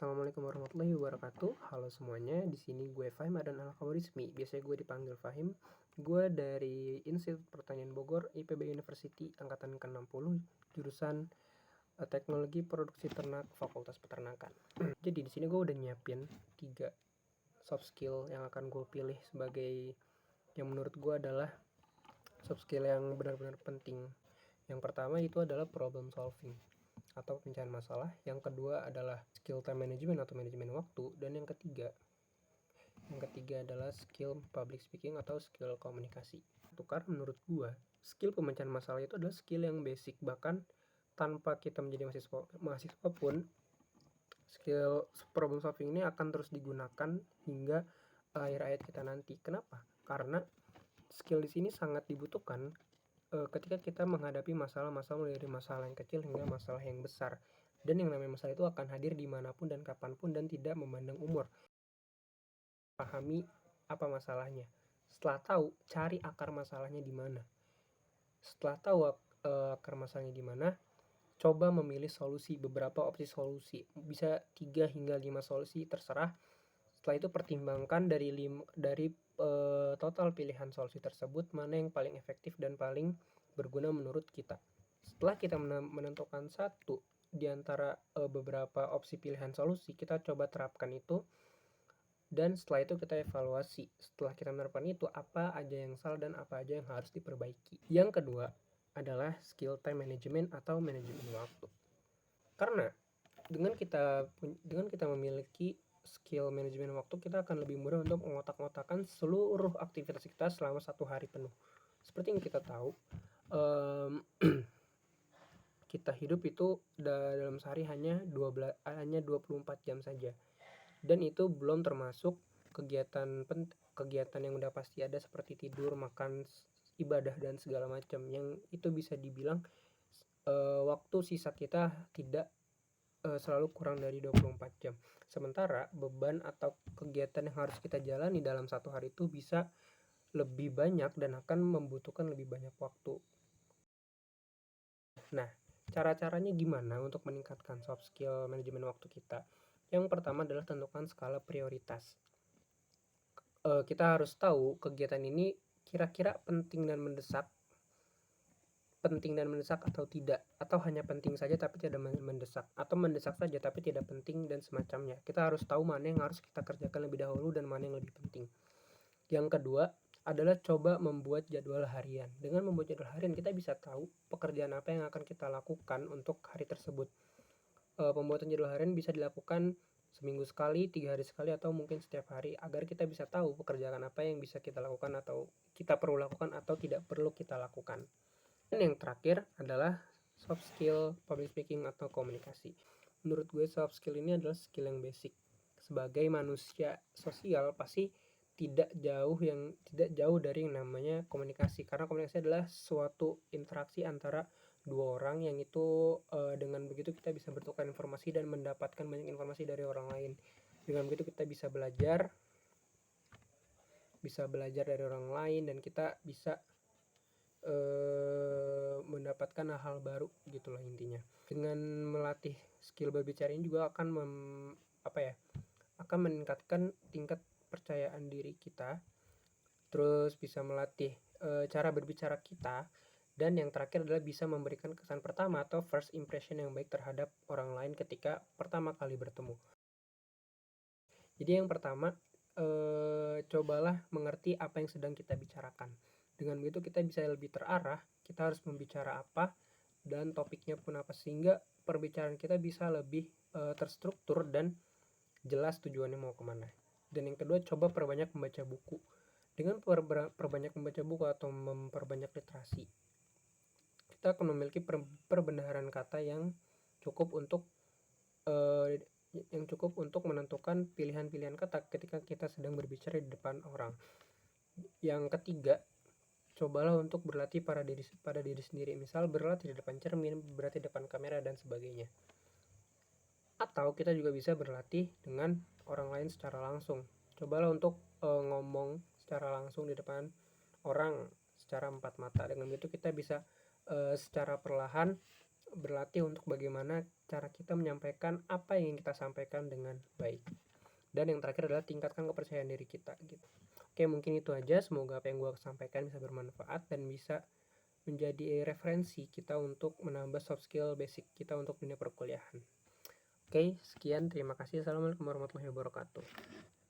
Assalamualaikum warahmatullahi wabarakatuh. Halo semuanya, di sini gue Fahim Adan Al-Khawarizmi. Biasanya gue dipanggil Fahim. Gue dari Institut Pertanian Bogor, IPB University, angkatan ke-60, jurusan Teknologi Produksi Ternak, Fakultas Peternakan. Jadi di sini gue udah nyiapin 3 soft skill yang akan gue pilih sebagai yang menurut gue adalah soft skill yang benar-benar penting. Yang pertama itu adalah problem solving atau pencarian masalah. Yang kedua adalah skill time management atau manajemen waktu. Dan yang ketiga adalah skill public speaking atau skill komunikasi. Karena menurut gua skill pemecahan masalah itu adalah skill yang basic, bahkan tanpa kita menjadi mahasiswa pun skill problem solving ini akan terus digunakan hingga akhir hayat kita nanti. Kenapa? Karena skill di sini sangat dibutuhkan ketika kita menghadapi masalah-masalah, mulai dari masalah yang kecil hingga masalah yang besar. Dan yang namanya masalah itu akan hadir dimanapun dan kapanpun dan tidak memandang umur. Pahami apa masalahnya. Setelah tahu, cari akar masalahnya di mana. Setelah tahu akar masalahnya di mana, coba memilih solusi, beberapa opsi solusi. Bisa 3 hingga 5 solusi, terserah. Setelah itu pertimbangkan dari total pilihan solusi tersebut mana yang paling efektif dan paling berguna menurut kita. Setelah kita menentukan satu di antara beberapa opsi pilihan solusi, kita coba terapkan itu, dan setelah itu kita evaluasi. Setelah kita menerapkan itu, apa aja yang salah dan apa aja yang harus diperbaiki. Yang kedua adalah skill time management atau manajemen waktu. Karena dengan kita memiliki skill manajemen waktu, kita akan lebih mudah untuk mengotak-ngotakan seluruh aktivitas kita selama 1 hari penuh. Seperti yang kita tahu, kita hidup itu dalam sehari hanya 24 jam saja. Dan itu belum termasuk kegiatan yang udah pasti ada seperti tidur, makan, ibadah dan segala macam, yang itu bisa dibilang waktu sisa kita tidak selalu kurang dari 24 jam. Sementara beban atau kegiatan yang harus kita jalani dalam 1 hari itu bisa lebih banyak dan akan membutuhkan lebih banyak waktu. Nah, cara-caranya gimana untuk meningkatkan soft skill manajemen waktu kita? Yang pertama adalah tentukan skala prioritas. Kita harus tahu kegiatan ini kira-kira penting dan mendesak atau tidak, atau hanya penting saja tapi tidak mendesak, atau mendesak saja tapi tidak penting dan semacamnya. Kita harus tahu mana yang harus kita kerjakan lebih dahulu dan mana yang lebih penting. Yang kedua adalah coba membuat jadwal harian. Dengan membuat jadwal harian, kita bisa tahu pekerjaan apa yang akan kita lakukan untuk hari tersebut. Pembuatan jadwal harian bisa dilakukan seminggu sekali, 3 hari sekali, atau mungkin setiap hari, agar kita bisa tahu pekerjaan apa yang bisa kita lakukan atau kita perlu lakukan atau tidak perlu kita lakukan. Dan yang terakhir adalah soft skill public speaking atau komunikasi. Menurut gue soft skill ini adalah skill yang basic. Sebagai manusia sosial pasti tidak jauh dari yang namanya komunikasi, karena komunikasi adalah suatu interaksi antara 2 orang yang itu dengan begitu kita bisa bertukar informasi dan mendapatkan banyak informasi dari orang lain. Dengan begitu kita bisa belajar dari orang lain, dan kita bisa mendapatkan hal-hal baru gitulah intinya. Dengan melatih skill berbicara ini juga akan meningkatkan tingkat percayaan diri kita, terus bisa melatih cara berbicara kita, dan yang terakhir adalah bisa memberikan kesan pertama atau first impression yang baik terhadap orang lain ketika pertama kali bertemu. Jadi yang pertama, cobalah mengerti apa yang sedang kita bicarakan. Dengan begitu kita bisa lebih terarah, kita harus membicara apa dan topiknya pun apa, sehingga perbicaraan kita bisa lebih terstruktur dan jelas tujuannya mau kemana. Dan yang kedua, coba perbanyak membaca buku. Dengan perbanyak membaca buku atau memperbanyak literasi, kita akan memiliki perbendaharaan kata yang cukup untuk menentukan pilihan-pilihan kata ketika kita sedang berbicara di depan orang. Yang ketiga, cobalah untuk berlatih pada diri sendiri. Misal berlatih di depan cermin, berlatih di depan kamera dan sebagainya. Atau kita juga bisa berlatih dengan orang lain secara langsung. Cobalah untuk ngomong secara langsung di depan orang secara 4 mata. Dengan begitu kita bisa secara perlahan berlatih untuk bagaimana cara kita menyampaikan apa yang ingin kita sampaikan dengan baik. Dan yang terakhir adalah tingkatkan kepercayaan diri kita gitu. Oke, mungkin itu aja. Semoga apa yang gue sampaikan bisa bermanfaat dan bisa menjadi referensi kita untuk menambah soft skill basic kita untuk dunia perkuliahan. Oke, sekian. Terima kasih. Assalamualaikum warahmatullahi wabarakatuh.